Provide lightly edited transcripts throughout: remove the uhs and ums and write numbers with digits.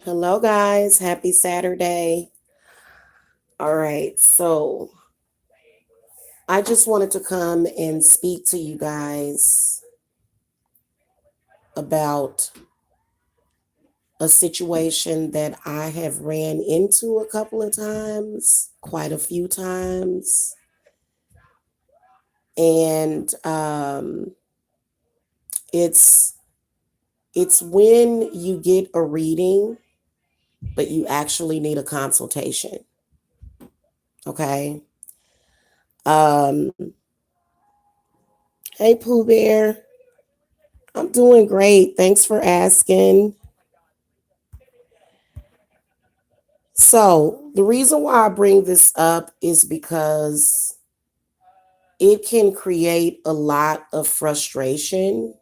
Hello, guys. Happy Saturday. All right. So, I just wanted to come and speak to you guys about a situation that I have ran into a couple of times, quite a few times. And it's it's when you get a reading, but you actually need a consultation. Okay. Um, hey, Pooh Bear. I'm doing great. Thanks for asking. So, the reason why I bring this up is because it can create a lot of frustration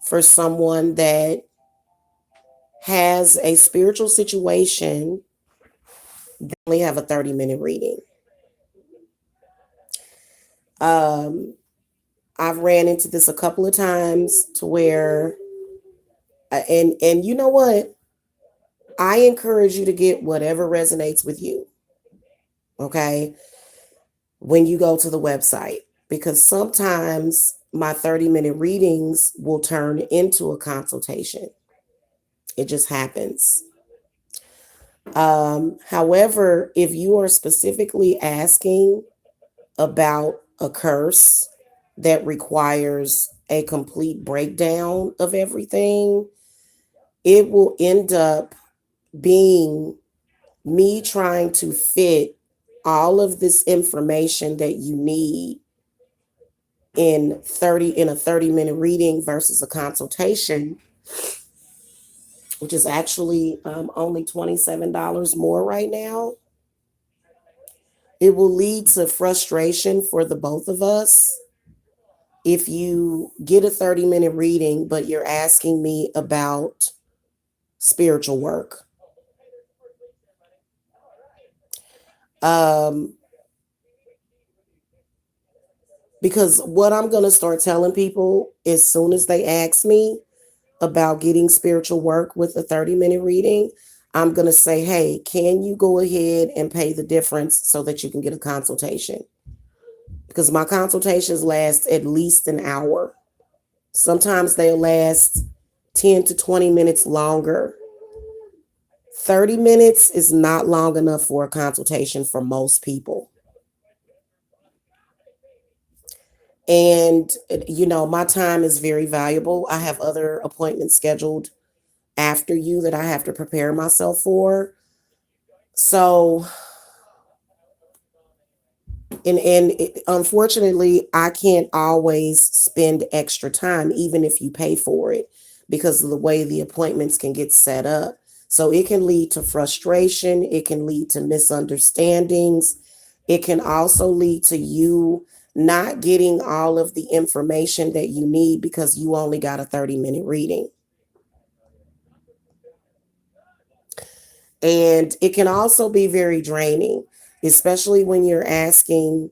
for someone that has a spiritual situation. They only have a 30-minute reading. Um, I've ran into this a couple of times to where, and you know what? I encourage you to get whatever resonates with you. Okay. When you go to the website, because sometimes my 30-minute readings will turn into a consultation. It just happens. However, if you are specifically asking about a curse that requires a complete breakdown of everything, it will end up being me trying to fit all of this information that you need in a 30-minute reading versus a consultation, which is actually only $27 more right now. It will lead to frustration for the both of us if you get a 30-minute reading, but you're asking me about spiritual work. Um, because what I'm going to start telling people as soon as they ask me about getting spiritual work with a 30-minute reading, I'm going to say, hey, can you go ahead and pay the difference so that you can get a consultation? Because my consultations last at least an hour. Sometimes they'll last 10 to 20 minutes longer. 30 minutes is not long enough for a consultation for most people. And, my time is very valuable. I have other appointments scheduled after you that I have to prepare myself for. So, unfortunately, I can't always spend extra time, even if you pay for it, because of the way the appointments can get set up. So it can lead to frustration. It can lead to misunderstandings. It can also lead to you not getting all of the information that you need because you only got a 30-minute reading. And it can also be very draining, especially when you're asking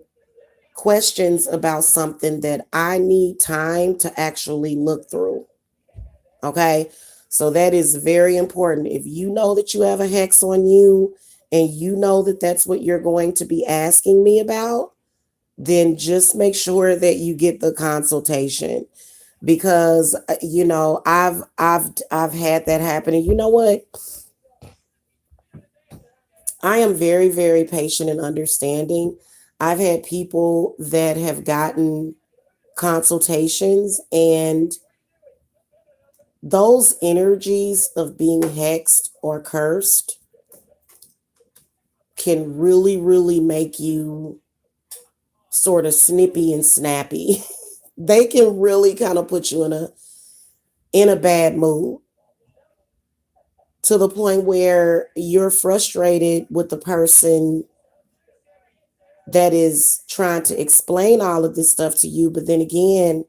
questions about something that I need time to actually look through. Okay. So that is very important. If you know that you have a hex on you and you know that that's what you're going to be asking me about, then just make sure that you get the consultation because I've had that happen. And you know what? I am very, very patient and understanding. I've had people that have gotten consultations, and those energies of being hexed or cursed can really, really make you sort of snippy and snappy. They can really kind of put you in a bad mood to the point where you're frustrated with the person that is trying to explain all of this stuff to you. But then again,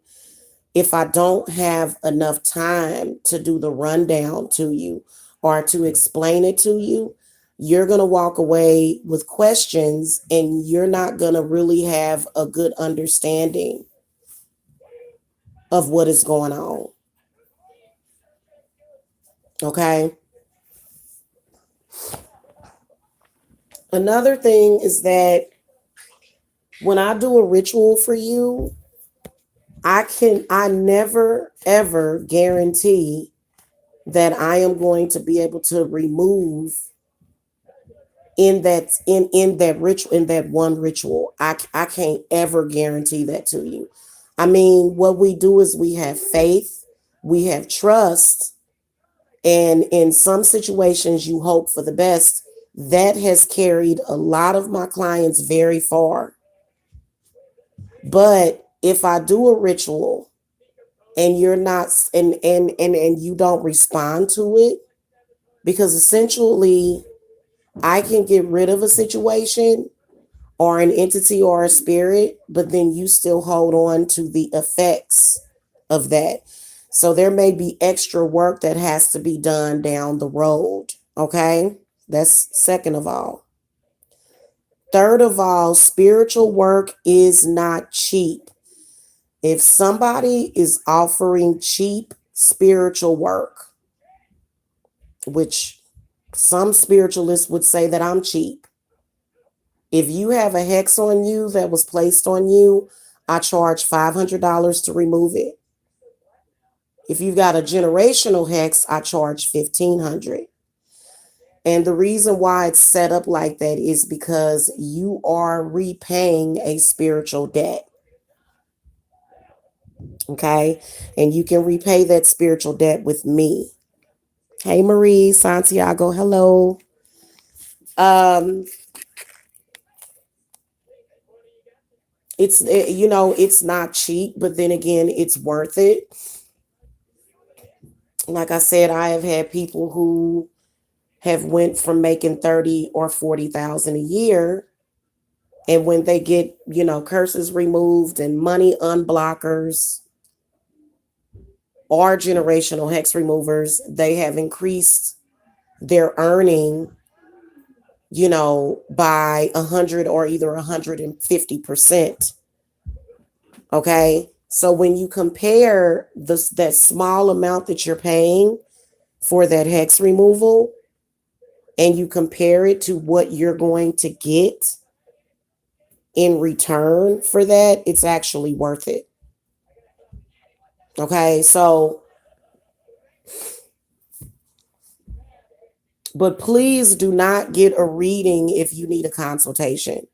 if I don't have enough time to do the rundown to you or to explain it to you, you're going to walk away with questions and you're not going to really have a good understanding of what is going on. Okay. Another thing is that when I do a ritual for you, I never ever guarantee that I am going to be able to remove in that ritual, in that one ritual. I can't ever guarantee that to you. I mean, what we do is we have faith, we have trust, and in some situations you hope for the best. That has carried a lot of my clients very far. But if I do a ritual and you're not and you don't respond to it, because essentially I can get rid of a situation or an entity or a spirit, but then you still hold on to the effects of that. So there may be extra work that has to be done down the road. Okay. That's second of all. Third of all, spiritual work is not cheap. If somebody is offering cheap spiritual work, which some spiritualists would say that I'm cheap, if you have a hex on you that was placed on you, I charge $500 to remove it. If you've got a generational hex, I charge $1,500. And the reason why it's set up like that is because you are repaying a spiritual debt. Okay? And you can repay that spiritual debt with me. Hey, Marie, Santiago, hello. Um, it's not cheap, but then again, it's worth it. Like I said, I have had people who have went from making 30 or 40,000 a year, and when they get, curses removed and money unblockers or generational hex removers, they have increased their earning, by 100 or either 150%. Okay. So when you compare that small amount that you're paying for that hex removal and you compare it to what you're going to get in return for that, it's actually worth it. Okay. So, but please do not get a reading if you need a consultation.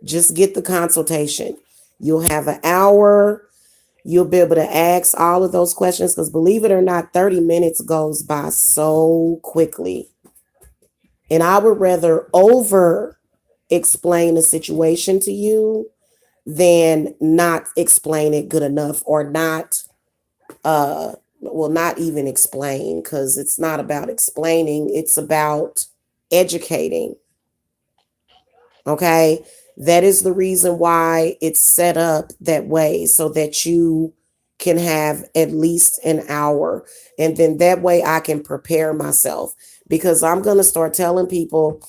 Just get the consultation. You'll have an hour. You'll be able to ask all of those questions because believe it or not, 30 minutes goes by so quickly. And I would rather over explain a situation to you than not explain it good enough or not even explain, because it's not about explaining, it's about educating. Okay. That is the reason why it's set up that way, so that you can have at least an hour. And then that way I can prepare myself, because I'm going to start telling people,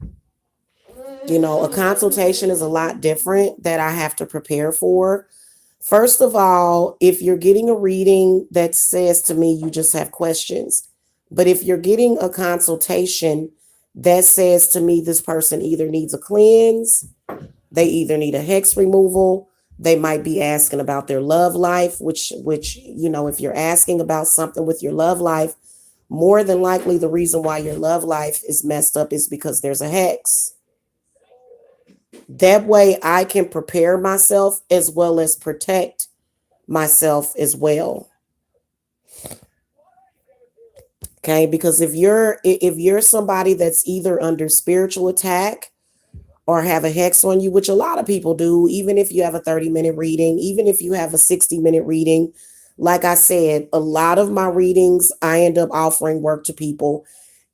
a consultation is a lot different that I have to prepare for. First of all, if you're getting a reading, that says to me you just have questions. But if you're getting a consultation, that says to me this person either needs a cleanse, they either need a hex removal, they might be asking about their love life, which if you're asking about something with your love life, more than likely the reason why your love life is messed up is because there's a hex. That way I can prepare myself as well as protect myself as well. Okay, because if you're somebody that's either under spiritual attack or have a hex on you, which a lot of people do, even if you have a 30-minute reading, even if you have a 60-minute reading, like I said, a lot of my readings I end up offering work to people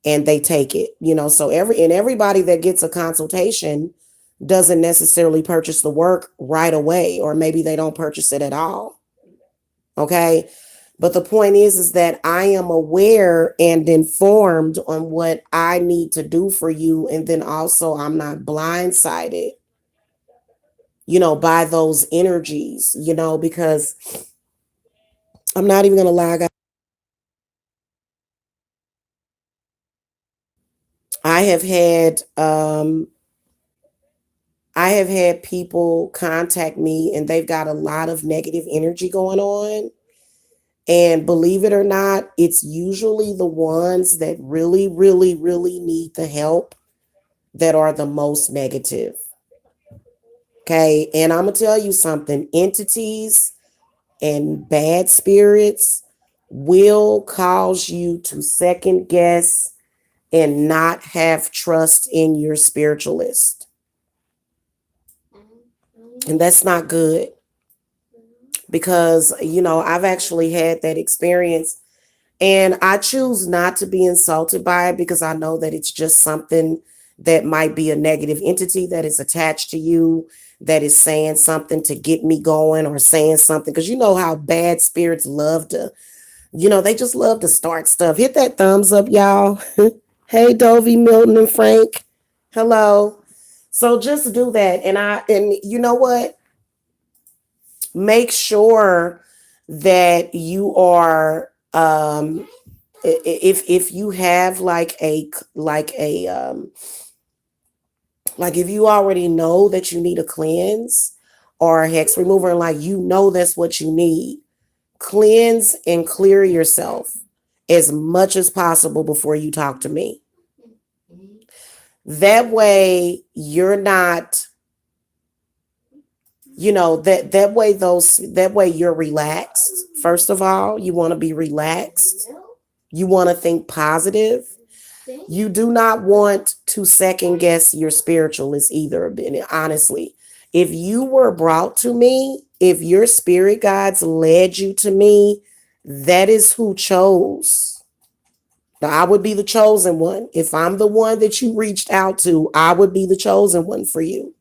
and they take it. So everybody that gets a consultation doesn't necessarily purchase the work right away, or maybe they don't purchase it at all. Okay. But the point is that I am aware and informed on what I need to do for you. And then also I'm not blindsided, by those energies, because I'm not even going to lie, guys. I have had people contact me and they've got a lot of negative energy going on. And believe it or not, it's usually the ones that really, really, really need the help that are the most negative. Okay. And I'm going to tell you something, entities and bad spirits will cause you to second guess and not have trust in your spiritualist. And that's not good because, I've actually had that experience and I choose not to be insulted by it because I know that it's just something that might be a negative entity that is attached to you, that is saying something to get me going or saying something. Because you know how bad spirits love to, they just love to start stuff. Hit that thumbs up, y'all. Hey, Dovey, Milton, and Frank. Hello. So just do that. And you know what? Make sure that you are if you have like if you already know that you need a cleanse or a hex remover and that's what you need, cleanse and clear yourself as much as possible before you talk to me. That way you're not, that way you're relaxed. First of all, you want to be relaxed. You want to think positive. You do not want to second guess your spiritualist either. Honestly, if you were brought to me, if your spirit guides led you to me, that is who chose. Now, I would be the chosen one. If I'm the one that you reached out to, I would be the chosen one for you.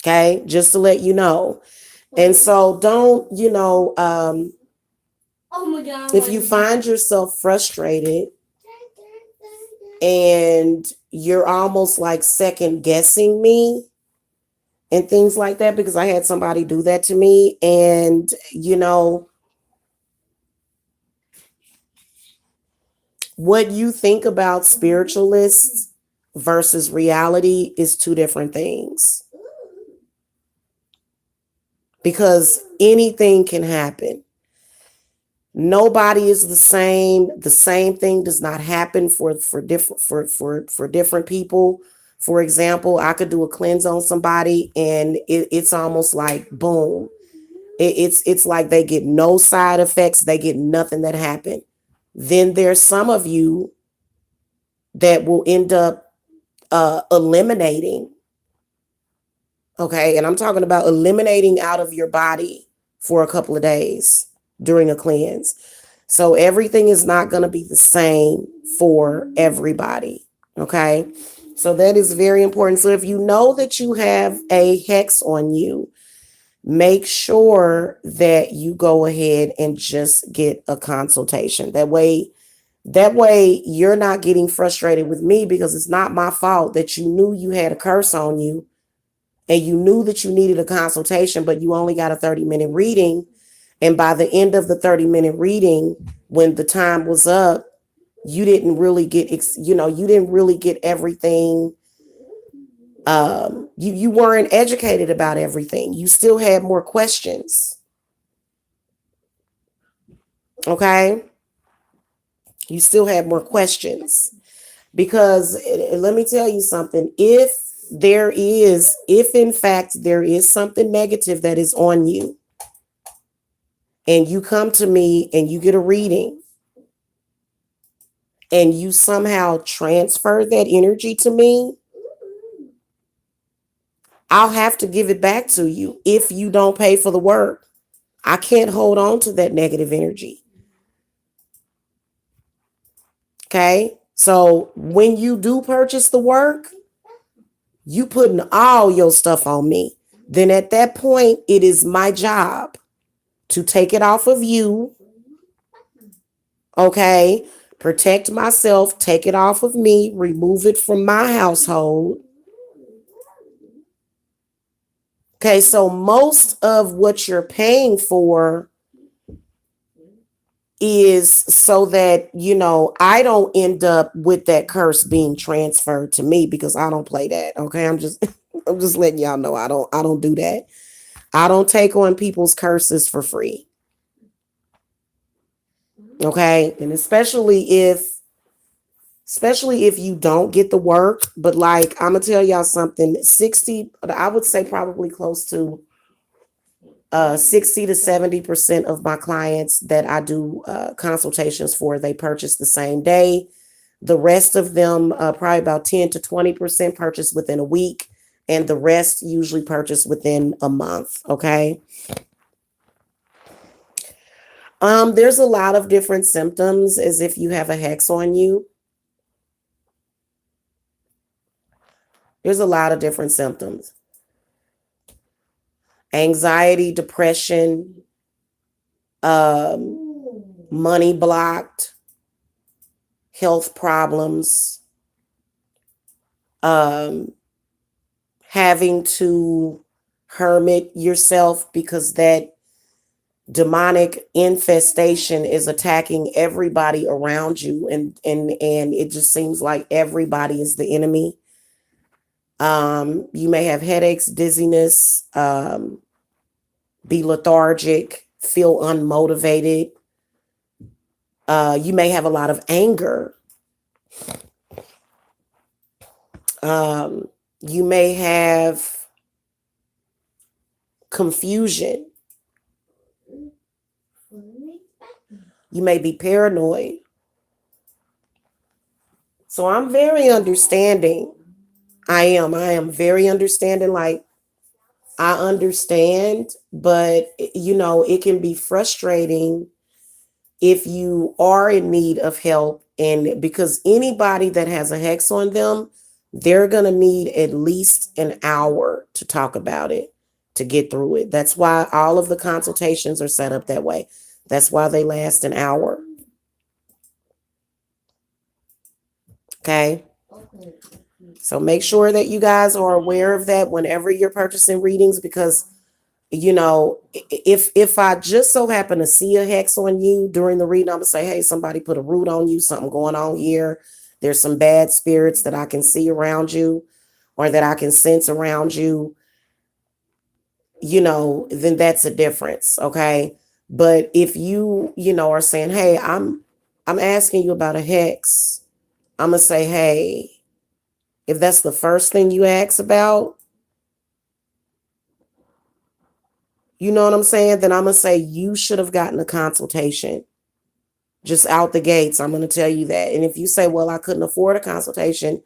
Okay, just to let you know. And so don't, oh my God, if you find yourself frustrated and you're almost like second guessing me and things like that, because I had somebody do that to me. And, what you think about spiritualists versus reality is two different things. Because anything can happen. Nobody is the same. The same thing does not happen for different people. For example, I could do a cleanse on somebody and it's almost like boom. It's like they get no side effects. They get nothing that happened. Then there's some of you that will end up eliminating. Okay. And I'm talking about eliminating out of your body for a couple of days during a cleanse. So everything is not going to be the same for everybody. Okay. So that is very important. So if you know that you have a hex on you, make sure that you go ahead and just get a consultation. That way you're not getting frustrated with me because it's not my fault that you knew you had a curse on you and you knew that you needed a consultation, but you only got a 30-minute reading. And by the end of the 30-minute reading, when the time was up, you didn't really get, you didn't really get everything. You weren't educated about everything. You still had more questions. Okay. You still had more questions because let me tell you something. If in fact there is something negative that is on you, and you come to me and you get a reading and you somehow transfer that energy to me, I'll have to give it back to you if you don't pay for the work. I can't hold on to that negative energy. Okay. So when you do purchase the work, you putting all your stuff on me. Then at that point, it is my job to take it off of you. Okay. Protect myself, take it off of me, remove it from my household. Okay. So most of what you're paying for is so that, I don't end up with that curse being transferred to me, because I don't play that. Okay. I'm just letting y'all know I don't do that. I don't take on people's curses for free. Okay. And especially if you don't get the work, but like, I'm gonna tell y'all something. 60, I would say probably close to 60 to 70% of my clients that I do consultations for, they purchase the same day. The rest of them, probably about 10 to 20%, purchase within a week, and the rest usually purchase within a month. Okay. There's a lot of different symptoms as if you have a hex on you. There's a lot of different symptoms. Anxiety, depression, money blocked, health problems, having to hermit yourself because that demonic infestation is attacking everybody around you, and it just seems like everybody is the enemy. You may have headaches, dizziness, be lethargic, feel unmotivated. You may have a lot of anger. You may have confusion. You may be paranoid. So I'm very understanding. I am very understanding. Like, I understand, but it can be frustrating if you are in need of help. And because anybody that has a hex on them, they're going to need at least an hour to talk about it, to get through it. That's why all of the consultations are set up that way. That's why they last an hour. Okay. So make sure that you guys are aware of that whenever you're purchasing readings, because if I just so happen to see a hex on you during the reading, I'm gonna say, hey, somebody put a root on you, something going on here. There's some bad spirits that I can see around you, or that I can sense around you, then that's a difference. Okay. But if you are saying, hey, I'm asking you about a hex, I'm gonna say, hey, if that's the first thing you ask about, you know what I'm saying? Then I'm going to say you should have gotten a consultation. Just out the gates, I'm going to tell you that. And if you say, well, I couldn't afford a consultation,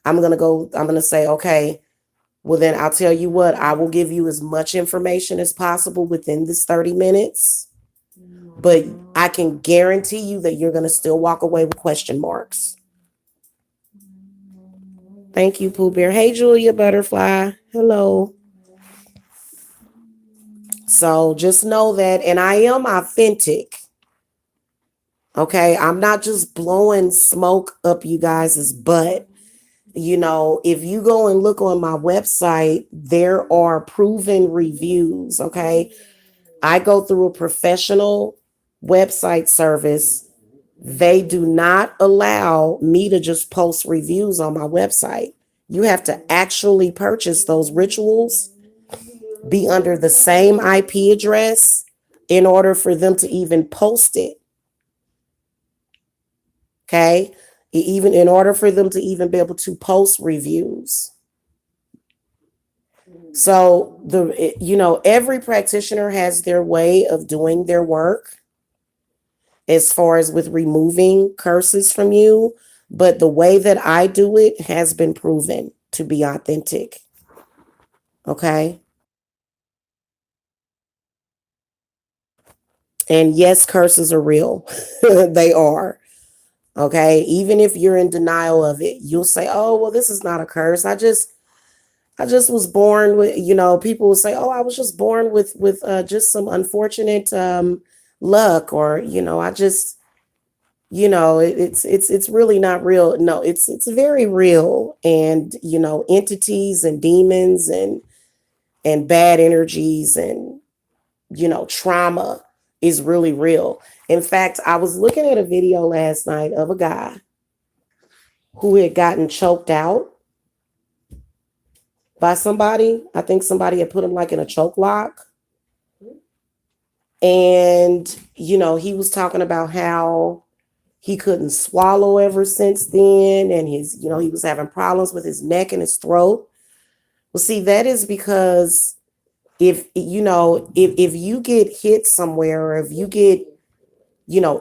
I'm going to say, okay, well, then I'll tell you what, I will give you as much information as possible within this 30 minutes. But I can guarantee you that you're going to still walk away with question marks. Thank you, Pooh Bear. Hey, Julia Butterfly. Hello. So just know that, and I am authentic. Okay, I'm not just blowing smoke up you guys' butt. If you go and look on my website, there are proven reviews. Okay, I go through a professional website service. They do not allow me to just post reviews on my website. You have to actually purchase those rituals, be under the same IP address in order for them to even post it. Okay. Even in order for them to even be able to post reviews. So every practitioner has their way of doing their work as far as with removing curses from you. But the way that I do it has been proven to be authentic. Okay. And yes, curses are real. They are. Okay. Even if you're in denial of it, you'll say, oh, well, this is not a curse. I just was born with, people will say, oh, I was just born with just some unfortunate luck, or, I just, it's really not real. No, it's very real. And, entities and demons and bad energies and, trauma is really real. In fact, I was looking at a video last night of a guy who had gotten choked out by somebody. I think somebody had put him like in a choke lock. And, he was talking about how he couldn't swallow ever since then. And he was having problems with his neck and his throat. Well, see, that is because if you get hit somewhere, or if you get,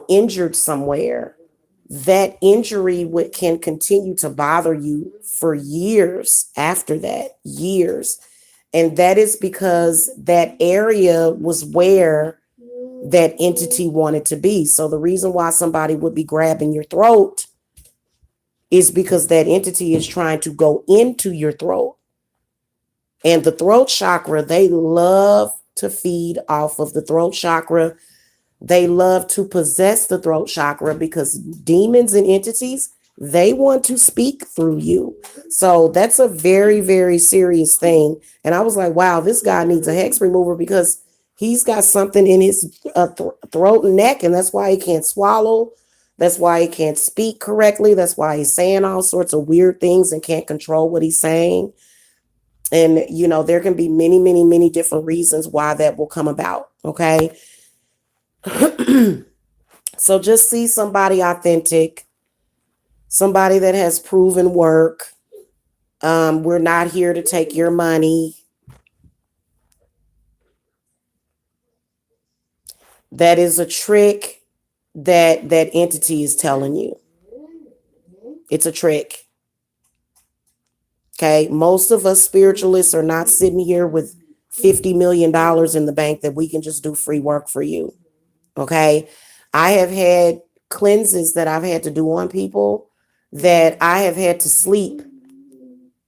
injured somewhere, that injury can continue to bother you for years after that, years. And that is because that area was where that entity wanted to be. So the reason why somebody would be grabbing your throat is because that entity is trying to go into your throat. And the throat chakra, they love to feed off of the throat chakra. They love to possess the throat chakra because demons and entities, they want to speak through you. So that's a very, very serious thing. And I was like, wow, this guy needs a hex remover because he's got something in his throat and neck, and that's why he can't swallow. That's why he can't speak correctly. That's why he's saying all sorts of weird things and can't control what he's saying. And, there can be many, many, many different reasons why that will come about. Okay. So just see somebody authentic, somebody that has proven work. We're not here to take your money. That is a trick that entity is telling you. It's a trick. Okay. Most of us spiritualists are not sitting here with $50 million in the bank that we can just do free work for you. Okay. I have had cleanses that I've had to do on people that I have had to sleep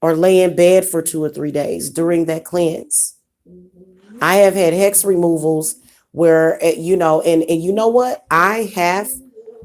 or lay in bed for 2 or 3 days during that cleanse. I have had hex removals where, and you know what? I have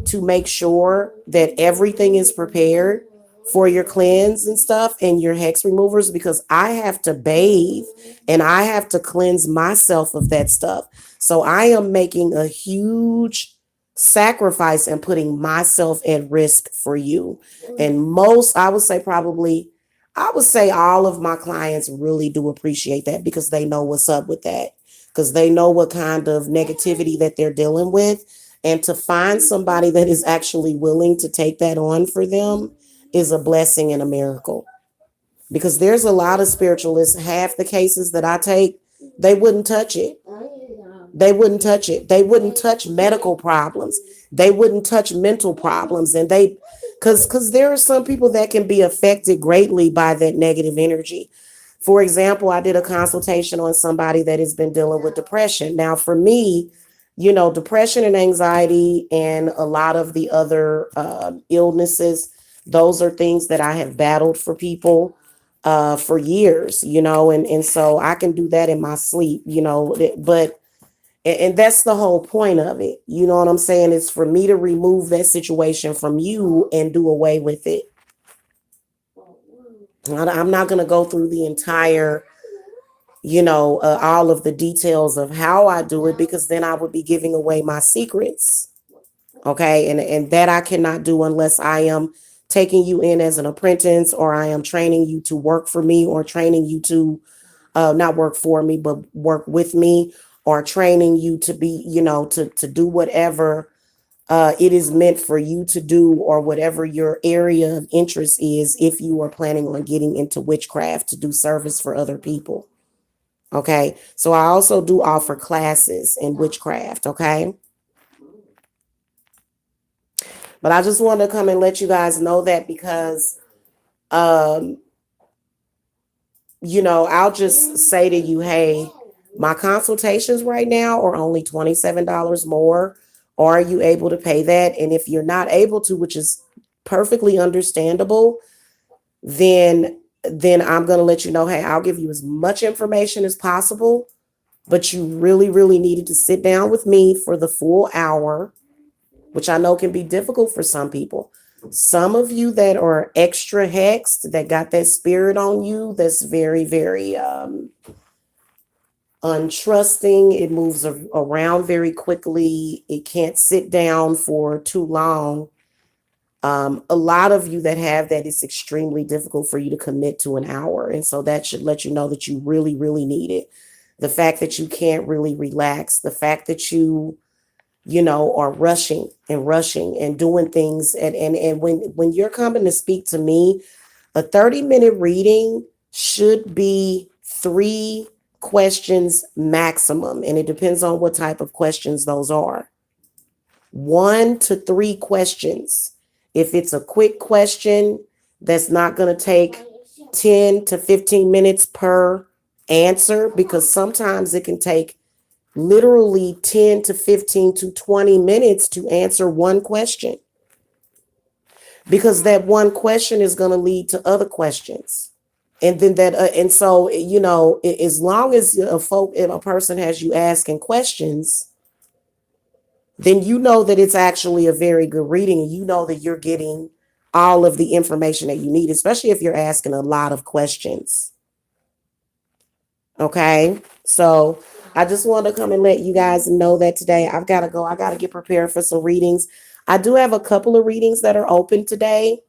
to make sure that everything is prepared for your cleanse and stuff and your hex removers, because I have to bathe and I have to cleanse myself of that stuff. So I am making a huge sacrifice and putting myself at risk for you. And I would say all of my clients really do appreciate that because they know what's up with that, because they know what kind of negativity that they're dealing with. And to find somebody that is actually willing to take that on for them is a blessing and a miracle. Because there's a lot of spiritualists, half the cases that I take, they wouldn't touch it. They wouldn't touch it. They wouldn't touch medical problems. They wouldn't touch mental problems. And because there are some people that can be affected greatly by that negative energy. For example, I did a consultation on somebody that has been dealing with depression. Now, for me, depression and anxiety and a lot of the other illnesses, those are things that I have battled for people for years, and so I can do that in my sleep, but and that's the whole point of it. You know what I'm saying? It's for me to remove that situation from you and do away with it. I'm not going to go through the entire, all of the details of how I do it, because then I would be giving away my secrets. Okay. And that I cannot do unless I am taking you in as an apprentice, or I am training you to work for me, or training you to not work for me, but work with me, or training you to be, to do whatever it is meant for you to do, or whatever your area of interest is, if you are planning on getting into witchcraft to do service for other people. Okay. So I also do offer classes in witchcraft. Okay. But I just wanted to come and let you guys know that, because, I'll just say to you, hey, my consultations right now are only $27 more. Are you able to pay that? And if you're not able to, which is perfectly understandable, then I'm going to let you know, hey, I'll give you as much information as possible, but you really, really needed to sit down with me for the full hour, which I know can be difficult for some people. Some of you that are extra hexed, that got that spirit on you, that's very, very, untrusting. It moves around very quickly. It can't sit down for too long. A lot of you that have that, it's extremely difficult for you to commit to an hour. And so that should let you know that you really, really need it. The fact that you can't really relax, the fact that are rushing and doing things. And when you're coming to speak to me, a 30-minute reading should be 3 questions maximum. And it depends on what type of questions those are. 1 to 3 questions. If it's a quick question that's not going to take 10 to 15 minutes per answer, because sometimes it can take literally 10 to 15 to 20 minutes to answer one question, because that one question is going to lead to other questions. And then and so, as long as if a person has you asking questions, then you know that it's actually a very good reading, and you know that you're getting all of the information that you need, especially if you're asking a lot of questions. Okay, so I just want to come and let you guys know that today I've got to go. I got to get prepared for some readings. I do have a couple of readings that are open today,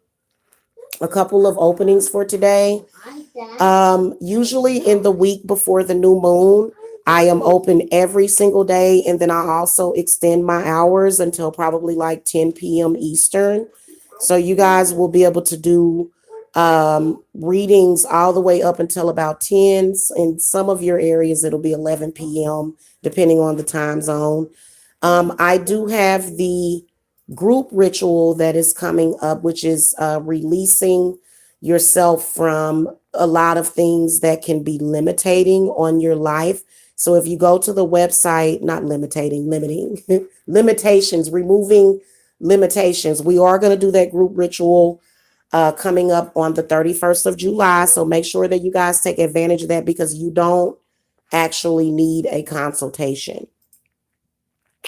a couple of openings for today. Usually in the week before the new moon, I am open every single day, and then I also extend my hours until probably like 10 p.m. Eastern. So you guys will be able to do readings all the way up until about 10. In some of your areas, it'll be 11 p.m., depending on the time zone. I do have the group ritual that is coming up, which is releasing yourself from a lot of things that can be limiting on your life. So if you go to the website, not limiting, limitations, removing limitations, we are going to do that group ritual coming up on the 31st of July. So make sure that you guys take advantage of that, because you don't actually need a consultation.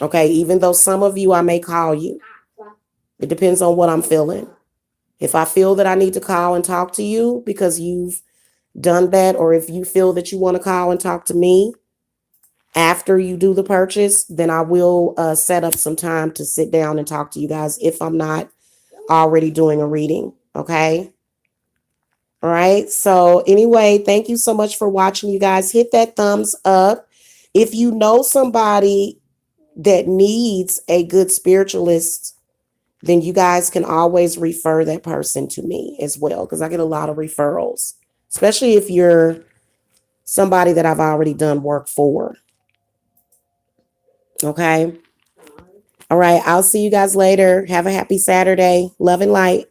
Okay, even though some of you, I may call you. It depends on what I'm feeling. If I feel that I need to call and talk to you because you've done that, or if you feel that you want to call and talk to me after you do the purchase, then I will set up some time to sit down and talk to you guys if I'm not already doing a reading. Okay. All right. So anyway, thank you so much for watching, you guys. Hit that thumbs up. If you know somebody that needs a good spiritualist, then you guys can always refer that person to me as well, because I get a lot of referrals, especially if you're somebody that I've already done work for. Okay. All right. I'll see you guys later. Have a happy Saturday. Love and light.